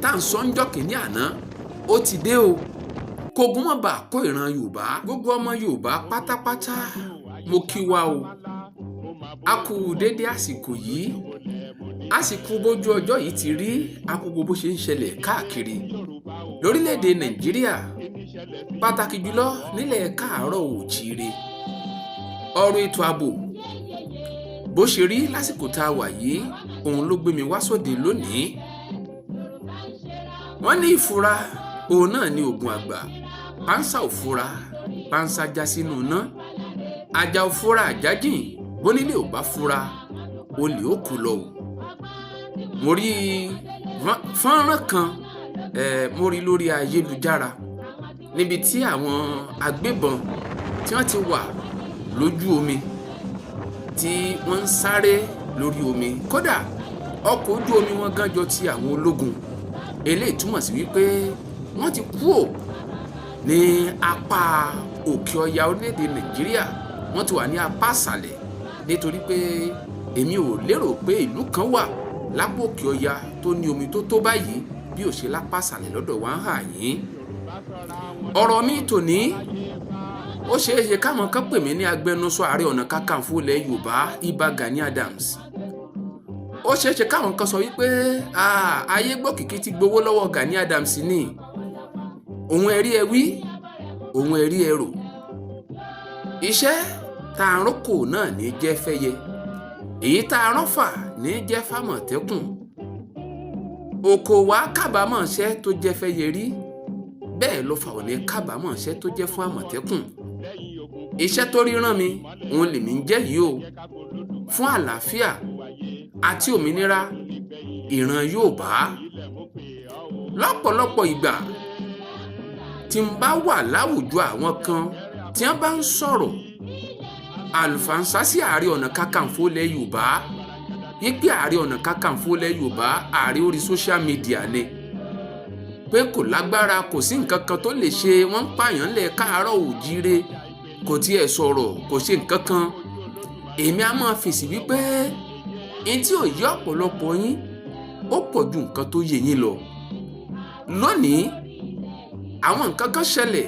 tá à ń sọ ń jọ́ kìíní àná ó ti dé o kógun má bàa kó ìran Yorùbá. Gbogbo ọmọ Yorùbá pátápátá mo kí wa o, a kú dédé àsìkò yìí, àsìkò bójú ọjọ́ yìí ti rí, a kú gbogbo ṣe ń ṣẹlẹ̀ káàkiri lórílẹ̀‐èdè Nàìjíríà, pàtàkì jùlọ nílẹ̀ káàárọ̀ oòjíire. Ọ̀rọ̀ ètò ààbò bó ṣe rí lásìkò tá a wà yìí, òun ló gbé mi wá sóde lónìí. Wọ́n ní ìfura òun náà ní oògùn àgbà, pánsá ò fura pánsá já sínú iná, ajá ò fura àjájìn, bónílé ò bá fura olè ó kú lọ. Mo rí fọ́nrán kan mo rí lórí ayélujára níbi tí àwọn agbébọn tí wọ́n ti wà lójú omi tí wọ́n ń sáré lórí omi, kódà ọkọ̀ ojú omi wọn gan jọ ti àwọn ológun. Eléyìí túmọ̀ sí wípé wọ́n ti kúrò ní apá òkè ọya orílẹ̀-èdè Nàìjíríà, wọ́n ti wà ní apá àṣàlẹ̀, nítorí pé èmi ò lérò pé ìlú kan wà lápò òkè ọya tó ní omi tó tó báyìí bí ò ṣe lápá àṣàlẹ̀ lọ́dọ̀ wa ń hà yín. Ọ̀rọ̀ mi tòní ó ṣeé ṣe káwọn kan pè mí ní agbẹnusọ Ààrẹ Ọ̀nà Kakanfò ilẹ̀ Yorùbá Ìbà Gani Adams. Ó ṣeé ṣe káwọn kan sọ wípé ayé gbọ́kìkí ti gbowó lọ́wọ́ Gani Adams ni, òun ẹ̀rí ẹ wí òun ẹ̀rí ẹ rò. Iṣẹ́ tá a rán kò náà ní jẹ́ fẹ́yẹ, èyí tá a rán fà ní jẹ́ fámọ̀tẹ́kùn. Òkòwò kábàámọ̀ ṣẹ́ tó jẹ́ fẹ́yẹ rí, bẹ́ẹ̀ ló fà ò ní kábàámọ̀ ṣẹ́ tó jẹ́ fún àmọ̀tẹ́kùn. Iṣẹ́ tó ríran mi òun lèmi ń jẹ́ yìí o, fún àlàáfíà àti òmìnira ìran Yorùbá. Lọ́pọ̀lọpọ̀ ìgbà tí n bá wà láwùjọ àwọn kan tí wọ́n bá ń sọ̀rọ̀ àlùfáàǹsá sí Ààrẹ Ọ̀nà Kakanfò ilẹ̀ Yorùbá, wípé Ààrẹ Ọ̀nà Kakanfò ilẹ̀ Yorùbá ààrẹ orí social media ni, pé kò lágbára, kò sí nǹkan kan tó lè ṣe, wọ́n ń pààyàn lẹ̀ káàárọ̀ oòjíire, kò tiẹ̀ sọ̀rọ̀, kò ṣe nǹkan kan. Èmi á máa fèsì wípé ẹni tí ò yé ọ̀pọ̀lọpọ̀ yín ó pọ̀ ju nǹkan tó yé yín lọ. Lónìí àwọn nǹkan kan ṣẹlẹ̀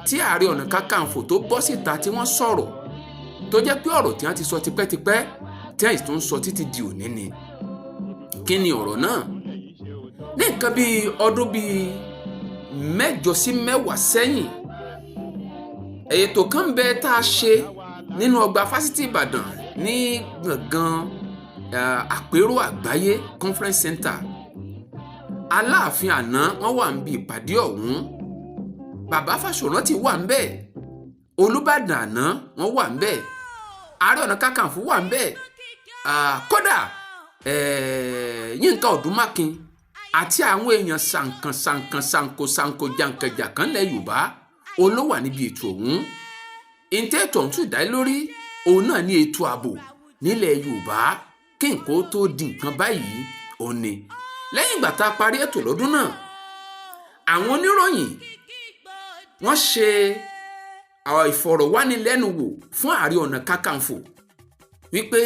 tí Ààrẹ Ọ̀nà Kakanfò tó bọ́ síta tí wọ́n sọ̀rọ̀, tó jẹ́ pé ọ̀rọ̀ tí wọ́n ti sọ tipẹ́tipẹ́ tí wọ́n sì tún sọ títí di òní ni. Kí ni ọ̀rọ̀ náà? Ní nǹkan bíi ọdún bíi 8 sí 10 sẹ́yìn, ètò kan bẹ tá a ṣe nínú ọgbà fásitì Ìbàdàn ní gbọ̀ngàn àpérò àgbáyé conference center. Aláàfin àná wọ́n wà níbi ìpàdé ọ̀hún, bàbá Fáṣọ̀rántì wà ńbẹ̀, Olúbàdàn àná wọ́n wà ńbẹ̀, Ààrẹ Ọ̀nà Kakanfò wà ńbẹ̀, kódà Yínká Ọ̀dúnmákin àti àwọn èèyàn sanko jankan lẹ̀ Yorùbá olówà níbi ètò ọ̀hún. Ìǹtẹ́ ètò ọ̀hún tún dá lórí òun náà ní ètò ààbò nílẹ̀ Yorùbá kí nǹkan tó di nǹkan báyìí òun ni. Lẹ́yìn ìgbà tá a parí ètò lọ́dún náà, àwọn oníròyìn wọ́n ṣe ìfọ̀rọ̀wánilẹ́nuwò fún Ààrẹ Ọ̀nà Kakanfò wípé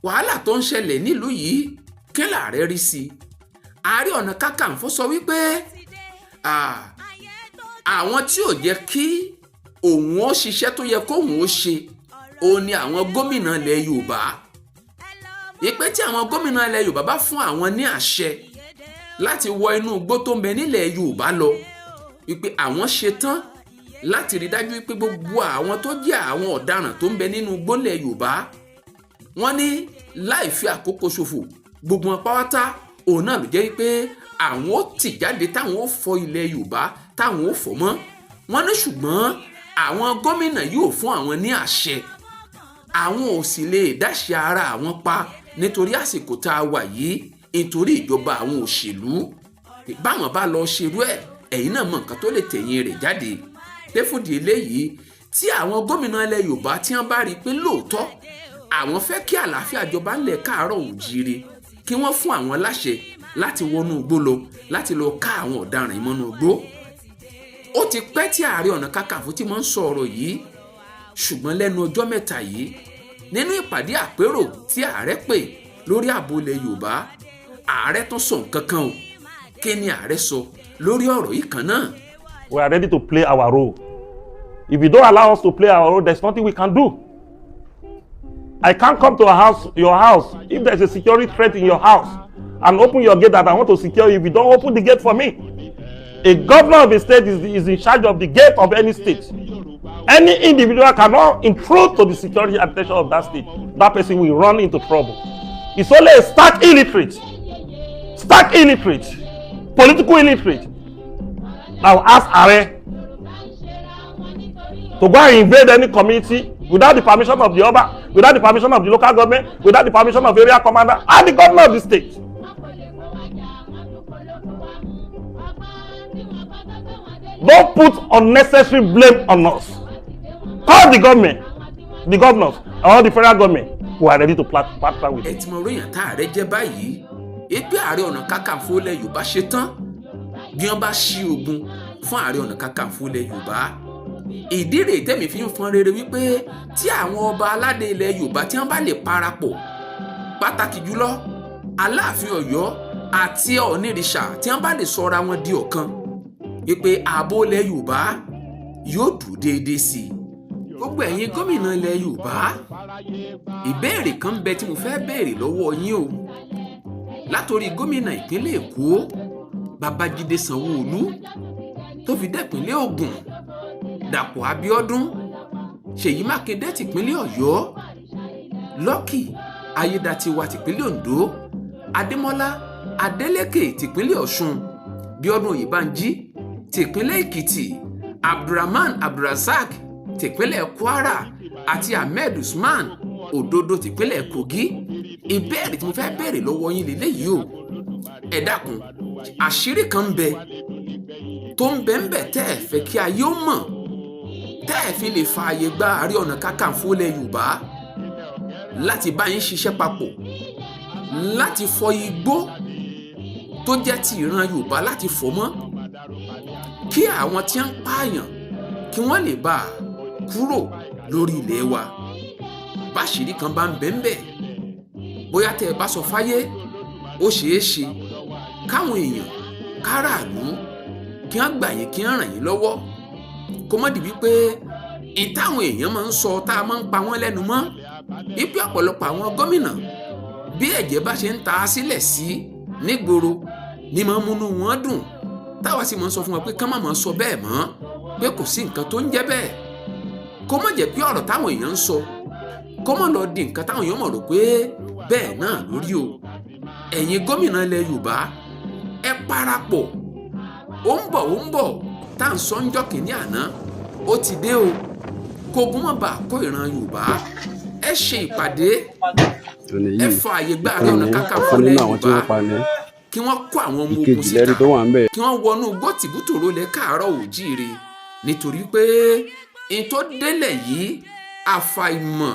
wàhálà tó ń ṣẹlẹ̀ nílùú yìí kí làárẹ̀ rí sí i. Ààrẹ Ọ̀nà Kakanfò sọ wípé àwọn tí ò jẹ́ kí òun ó ṣiṣẹ́ tó yẹ kóun ó ṣe òun ni àwọn gómìnà ilẹ̀ Yorùbá. Ìpè tí àwọn gómìnà ilẹ̀ Yorùbá bá fún àwọn ní àṣẹ láti wọ inú igbó tó ń bẹ nílẹ̀ Yorùbá lọ, wípé àwọn ṣetán láti rí dájú wípé gbogbo àwọn tó jẹ́ àwọn ọ̀daràn tó ń bẹ nínú igbó ilẹ̀ Yorùbá, wọ́n ní láì fi àkókò ṣòfò gbogbo wọn pátá òun náà ló jẹ́ wípé àwọn ó tì jáde táwọn ó fọ ilẹ̀ Yorùbá táwọn ó fọ mọ́. Wọ́n ní ṣùgbọ́n àwọn gómìnà yóò fún àwọn ní àṣẹ, àwọn ò sì lè dáṣẹ ara àwọn pa nítorí àsìkò tá a wà yìí, nítorí ìjọba àwọn òṣèlú. Báwọn bá lọ ṣerú ẹ̀, ẹ̀yin náà mọ nǹkan tó lè tẹ̀yìn rẹ̀ jáde. Lẹ́fùdí eléyìí tí àwọn gómìnà ilẹ̀ Yorùbá tí wọ́n bá rí i pé lóòótọ́ àwọn fẹ́ kí àlàáfíà jọba ńlẹ̀ káàárọ̀ oòjíire, kí wọ́n fún àwọn láṣẹ láti wọnú igbó lọ láti lọ ká àwọn ọ̀daràn ìmọ̀nà igbó. Ó ti pẹ́ tí Ààrẹ Ọ̀nà Kakanfò ti máa ń sọ ọ̀rọ̀ yìí, ṣùgbọ́n lẹ́nu ọjọ́ mẹ́ta yìí nínú ìpàdé àpérò tí ààrẹ pè lórí ààbò ilẹ̀ Yorùbá, ààrẹ tún sọ nǹkan kan o. kí ni ààrẹ sọ lórí ọ̀rọ̀ yìí kan náà. We are ready to play our role. If you don't allow us to play our role, there's nothing we can do. I can't come to your house, if there's a security threat in your house, and open your gate that I want to secure you. If you don't open the gate for me, a governor of a state is in charge of the gate of any state. Any individual cannot intrude to the security and protection of that state. That person will run into trouble. It's only a stark illiterate, political illiterate, I will ask Are to go and invade any community without the permission of the Oba, without the permission of the local government, without the permission of the area commander and the governor of the state. Don't put unnecessary blame on us. Call the government, the governors, or the federal government who are ready to partner with. ẹ ti mọ ròyìn tá ààrẹ jẹ́ báyìí ẹgbẹ́ Ààrẹ Ọ̀nà Kakanfò ilẹ̀ Yorùbá ṣe tán bí wọ́n bá ṣí ogun fún Ààrẹ Ọ̀nà Kakanfò ilẹ̀ Yorùbá. ìdí rèé tẹ̀mí fi ń fọn rere wípé tí àwọn ọba aládé ilẹ̀ Yorùbá tí wọ́n bá lè parapọ̀, pàtàkì jùlọ Aláàfin Ọ̀yọ́ àti Ọ̀nìrìṣà tí wọ́n bá lè sọra wọn di ọ̀kan, wípé ààbò ilẹ̀ Yorùbá yóò dùn déédéé sí i. gbogbo ẹ̀yin gómìnà ilẹ̀ Yorùbá, ìbéèrè kan bẹ tí mo fẹ́ béèrè lọ́wọ́ yín o. látòrí gómìnà ìpínlẹ̀ Èkó Babájídé Sanwó-Olú tó fi dẹ́pínlẹ̀ Ògùn Dàpọ̀ Abíọ́dún, Ṣèyí Mákindé tìpínlẹ̀ Ọ̀yọ́, Lucky Ayédàtiwa tìpínlẹ̀ Oǹdó, Adémọ́lá Adélékè tìpínlẹ̀ Ọ̀ṣun, Bíọ́dún Oyèbánjí tìpínlẹ̀ Èkìtì, Abdulrahman Abdulrasaq tìpínlẹ̀ Kwara àti Ahmed Usman Òdodo tìpínlẹ̀ Kogi. ìbéèrè tí mo fẹ́ béèrè lọ́wọ́ yín lélẹ́yìí o. ẹ dákun, àṣírí kan ń bẹ tó ń bẹ tẹ́ ẹ fẹ́ kí ayé ó mọ̀, tẹ́ ẹ fi lè fààyè gba Ààrẹ Ọ̀nà Kakanfò ilẹ̀ Yorùbá láti bá yín ṣiṣẹ́ papọ̀, láti fọ igbó tó jẹ́ ti ìran Yorùbá láti fọ́ mọ́, kí àwọn tí ń pààyàn kí wọ́n lè bá a kúrò lórí ilẹ̀ wa. báṣìírí kan bá ń bẹ bóyá tẹ́ ẹ bá sọ fáyé, ó ṣeé ṣe káwọn èèyàn káràlú kí wọ́n gbà yín kí wọ́n ràn yín lọ́wọ́, kó má di wípé ìtàwọn èèyàn máa ń sọ tá a máa ń pa wọ́n lẹ́nu mọ́, wípé ọ̀pọ̀lọpọ̀ àwọn gómìnà bí ẹ̀jẹ̀ bá ṣe ń ta sílẹ̀ sí nígboro ni máa ń múnú wọn dùn, táwa sì máa ń sọ fún wọn pé ká má máa sọ bẹ́ẹ̀ mọ́, pé kò sí nǹkan tó ń jẹ́ bẹ́ẹ̀. kó má jẹ́ pé ọ̀rọ̀ táwọn èèyàn ń sọ kó má lọ di nǹkan táwọn èèyàn mọ̀ rò pé bẹ́ẹ̀ náà lórí o. ẹ̀yin gómìnà ilẹ̀ Yorùbá, ẹ parapọ̀, ó ń bọ̀ tá à ń sọ ńjọ́ kìíní àná, ó ti dé o. kógun má bàa kó ìran Yorùbá, ẹ ṣe ìpàdé, ẹ fa àyè gba Ààrẹ Ọ̀nà Kakanfò ilẹ̀ Yorùbá kí wọ́n kó àwọn ọmọ ogun síta, kí wọ́n wọnú gbọ́tìbútòrò lẹ̀ Káàárọ̀ Oòjíire, nítorí pé n tó délẹ̀ yìí àfàìmọ̀